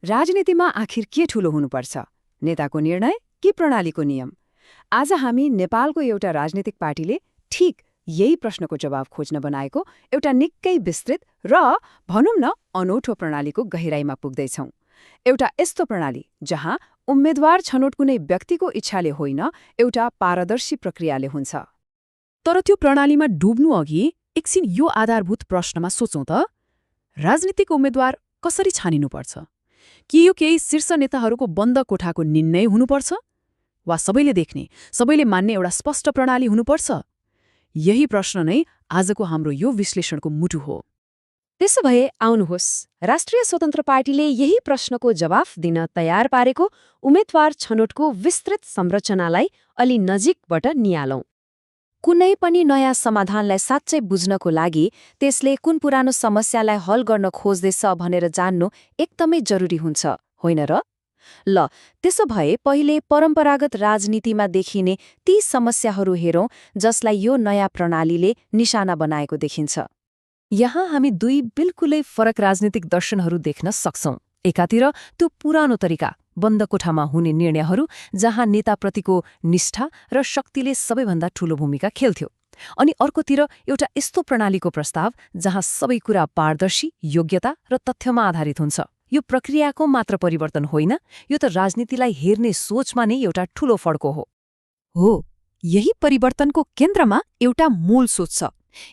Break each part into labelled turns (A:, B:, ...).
A: राजनीतिमा आखिर के ठूलो हुनुपर्छ, नेताको निर्णय कि प्रणालीको नियम? आज हामी नेपालको एउटा राजनीतिक पार्टीले ठिक यही प्रश्नको जवाब खोज्न बनाएको एउटा निकै विस्तृत र भनौँ न अनौठो प्रणालीको गहिराईमा पुग्दैछौँ। एउटा यस्तो प्रणाली जहाँ उम्मेद्वार छनौट कुनै व्यक्तिको इच्छाले होइन, एउटा पारदर्शी प्रक्रियाले हुन्छ।
B: तर त्यो प्रणालीमा डुब्नु अघि एकछिन यो आधारभूत प्रश्नमा सोचौँ त, राजनीतिक उम्मेद्वार कसरी छानिनुपर्छ? कि यो केही शीर्ष नेताहरूको बन्द कोठाको निर्णय हुनुपर्छ? वा सबैले देख्ने, सबैले मान्ने एउटा स्पष्ट प्रणाली हुनुपर्छ? यही प्रश्न नै आजको हाम्रो यो विश्लेषणको मुटु हो।
C: त्यसो भए आउनुहोस्, राष्ट्रिय स्वतन्त्र पार्टीले यही प्रश्नको जवाफ दिन तयार पारेको उम्मेद्वार छनौटको विस्तृत संरचनालाई अलि नजिकबाट नियालौं। कुनै पनि नयाँ समाधानलाई साँच्चै बुझ्नको लागि त्यसले कुन पुरानो समस्यालाई हल गर्न खोज्दैछ भनेर जान्नु एकदमै जरुरी हुन्छ, होइन र? ल, त्यसो भए पहिले परम्परागत राजनीतिमा देखिने ती समस्याहरू हेरौं जसलाई यो नयाँ प्रणालीले निशाना बनाएको देखिन्छ।
D: यहाँ हामी दुई बिल्कुलै फरक राजनीतिक दर्शनहरू देख्न सक्छौं। एकातिर त्यो पुरानो तरिका, बन्द कोठामा हुने निर्णयहरू जहाँ नेताप्रतिको निष्ठा र शक्तिले सबैभन्दा ठूलो भूमिका खेल्थ्यो, अनि अर्कोतिर एउटा यस्तो प्रणालीको प्रस्ताव जहाँ सबै कुरा पारदर्शी, योग्यता र तथ्यमा आधारित हुन्छ। यो प्रक्रियाको मात्र परिवर्तन होइन, यो त राजनीतिलाई हेर्ने सोचमा नै एउटा ठूलो फड्को हो।
B: यही परिवर्तनको केन्द्रमा एउटा मूल सोच छ,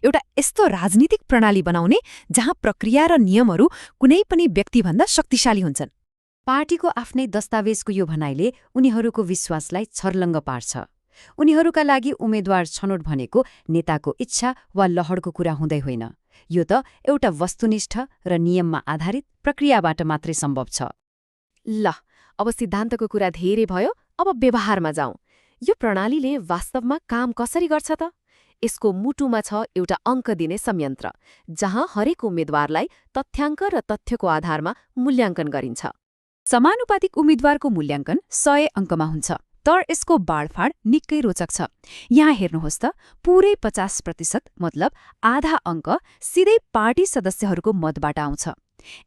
B: एउटा यस्तो राजनीतिक प्रणाली बनाउने जहाँ प्रक्रिया र नियमहरू कुनै पनि व्यक्तिभन्दा शक्तिशाली हुन्छन्।
C: पार्टीको आफ्नै दस्तावेजको यो भनाइले उनीहरूको विश्वासलाई छर्लङ्ग पार्छ। उनीहरूका लागि उम्मेद्वार छनौट भनेको नेताको इच्छा वा लहरको कुरा हुँदै होइन, यो त एउटा वस्तुनिष्ठ र नियममा आधारित प्रक्रियाबाट मात्रै सम्भव छ। ल, अब सिद्धान्तको कुरा धेरै भयो, अब व्यवहारमा जाउँ। यो प्रणालीले वास्तवमा काम कसरी गर्छ त? यसको मुटुमा छ एउटा अङ्क दिने संयन्त्र, जहाँ हरेक उम्मेद्वारलाई तथ्याङ्क र तथ्यको आधारमा मूल्याङ्कन गरिन्छ।
B: समानुपातिक उम्मेद्वारको मूल्याङ्कन 100 अङ्कमा हुन्छ, तर यसको बाँडफाँड निकै रोचक छ। यहाँ हेर्नुहोस् त, पुरै 50% मतलब आधा अङ्क सिधै पार्टी सदस्यहरूको मतबाट आउँछ।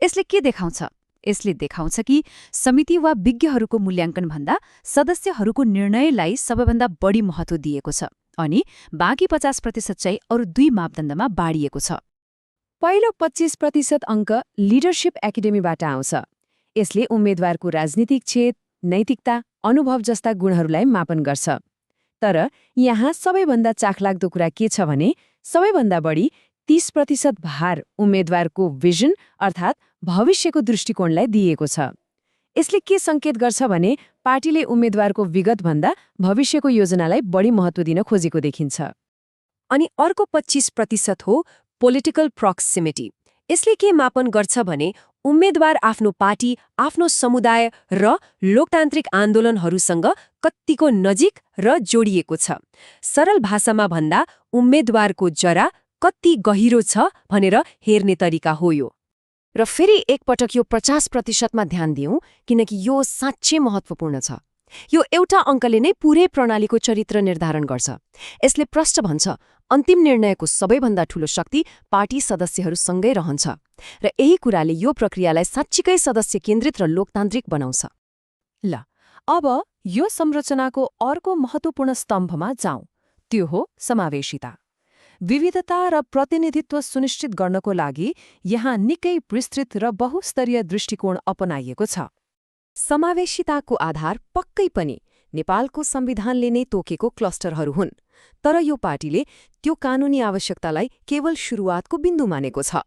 B: यसले के देखाउँछ? यसले देखाउँछ कि समिति वा विज्ञहरूको मूल्याङ्कनभन्दा सदस्यहरूको निर्णयलाई सबैभन्दा बढी महत्त्व दिएको छ, अनि बाँकी 50% चाहिँ अरू दुई मापदण्डमा बाँडिएको छ।
C: पहिलो 25% अङ्क लिडरशिप एकाडेमीबाट आउँछ। यसले उम्मेद्वारको राजनीतिक क्षेत्र, नैतिकता, अनुभव जस्ता गुणहरूलाई मापन गर्छ। तर यहाँ सबैभन्दा चाखलाग्दो कुरा के छ भने सबैभन्दा बढी 30% भार उम्मेद्वारको भिजन अर्थात् भविष्यको दृष्टिकोणलाई दिएको छ। यसले के सङ्केत गर्छ भने पार्टीले उम्मेद्वारको विगतभन्दा भविष्यको योजनालाई बढी महत्त्व दिन खोजेको देखिन्छ। अनि अर्को 25% हो पोलिटिकल प्रक्सिमिटी। यसले के मापन गर्छ भने उम्मेद्वार आफ्नो पार्टी, आफ्नो समुदाय र लोकतान्त्रिक आन्दोलनहरूसँग कत्तिको नजिक र जोडिएको छ। सरल भाषामा भन्दा उम्मेद्वारको जरा कति गहिरो छ भनेर हेर्ने तरिका हो यो। र फेरि एकपटक यो 50%मा ध्यान दिउँ, किनकि यो साँच्चै महत्त्वपूर्ण छ। यो एउटा अङ्कले नै पुरै प्रणालीको चरित्र निर्धारण गर्छ। यसले प्रश्न भन्छ, अन्तिम निर्णयको सबैभन्दा ठूलो शक्ति पार्टी सदस्यहरूसँगै रहन्छ, र यही कुराले यो प्रक्रियालाई साँच्चीकै सदस्य केन्द्रित र लोकतान्त्रिक बनाउँछ।
D: ल, अब यो संरचनाको अर्को महत्त्वपूर्ण स्तम्भमा जाउँ, त्यो हो समावेशिता। विविधता र प्रतिनिधित्व सुनिश्चित गर्नको लागि यहाँ निकै विस्तृत र बहुस्तरीय दृष्टिकोण अपनाइएको छ। समावेशिताको आधार पक्कै पनि नेपालको संविधानले नै तोकेको क्लस्टरहरू हुन्, तर यो पार्टीले त्यो कानूनी आवश्यकतालाई केवल सुरुवातको बिन्दु मानेको छ।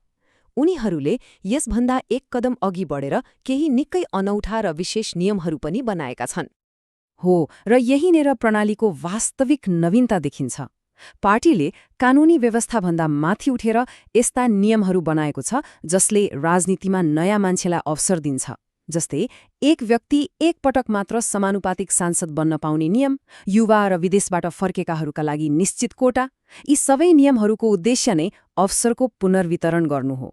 D: उनीहरूले यसभन्दा एक कदम अघि बढेर केही निकै अनौठा र विशेष नियमहरू पनि बनाएका छन्।
A: हो, र यहीँनिर प्रणालीको वास्तविक नवीनता देखिन्छ। पार्टीले कानूनी व्यवस्थाभन्दा माथि उठेर यस्ता नियमहरू बनाएको छ जसले राजनीतिमा नयाँ मान्छेलाई अवसर दिन्छ। जस्तै एक व्यक्ति एक पटक मात्र समानुपातिक सांसद बन्न पाउने नियम, युवा र विदेशबाट फर्केकाहरूका लागि निश्चित कोटा, यी सबै नियमहरूको उद्देश्य नै अवसरको पुनर्वितरण गर्नु हो।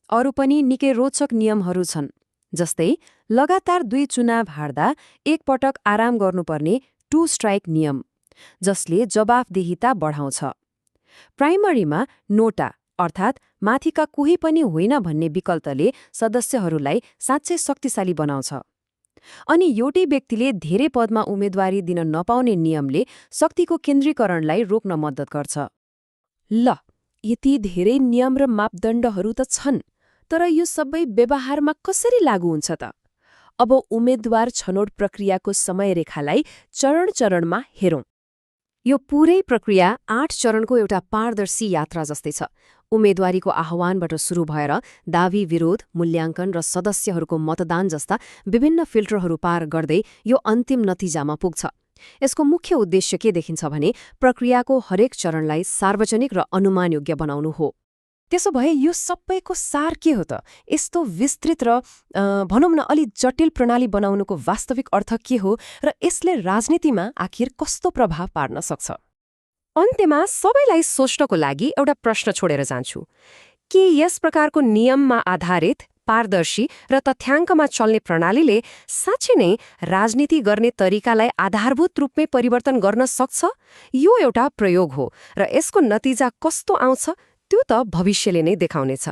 A: अरू पनि निकै रोचक नियमहरू छन्, जस्तै लगातार 2 चुनाव हार्दा एक पटक आराम गर्नुपर्ने 2 स्ट्राइक नियम, जसले जवाफदेहिता बढाउँछ। प्राइमरीमा नोटा अर्थात्
C: माथिका कोही पनि होइन भन्ने विकल्पले सदस्यहरूलाई साँच्चै शक्तिशाली बनाउँछ। अनि एउटै व्यक्तिले धेरै पदमा उम्मेदवारी दिन नपाउने नियमले शक्तिको केन्द्रीकरणलाई रोक्न मद्दत गर्छ। ल, यति धेरै नियम र मापदण्डहरू त छन्, तर यो सबै व्यवहारमा कसरी लागू हुन्छ त? अब उम्मेद्वार छनौट प्रक्रियाको समयरेखालाई चरण-चरणमा हेरौं। यो पुरै प्रक्रिया 8 चरणको एउटा पारदर्शी यात्रा जस्तै छ। उम्मेदवारीको आह्वानबाट सुरु भएर दावी विरोध, मूल्याङ्कन र सदस्यहरूको मतदान जस्ता विभिन्न फिल्टरहरू पार गर्दै यो अन्तिम नतिजामा पुग्छ। यसको मुख्य उद्देश्य के देखिन्छ भने प्रक्रियाको हरेक चरणलाई सार्वजनिक र अनुमानयोग्य बनाउनु हो।
D: त्यसो भए यो सबैको सार के हो त? यस्तो विस्तृत र भनौँ न अलि जटिल प्रणाली बनाउनुको वास्तविक अर्थ के हो र यसले राजनीतिमा आखिर कस्तो प्रभाव पार्न सक्छ? अन्त्यमा सबैलाई सोच्नको लागि एउटा प्रश्न छोडेर जान्छु। के यस प्रकारको नियममा आधारित, पारदर्शी र तथ्याङ्कमा चल्ने प्रणालीले साँच्चै नै राजनीति गर्ने तरिकालाई आधारभूत रूपमै परिवर्तन गर्न सक्छ? यो एउटा प्रयोग हो र यसको नतिजा कस्तो आउँछ त्यो त भविष्यले नै देखाउनेछ।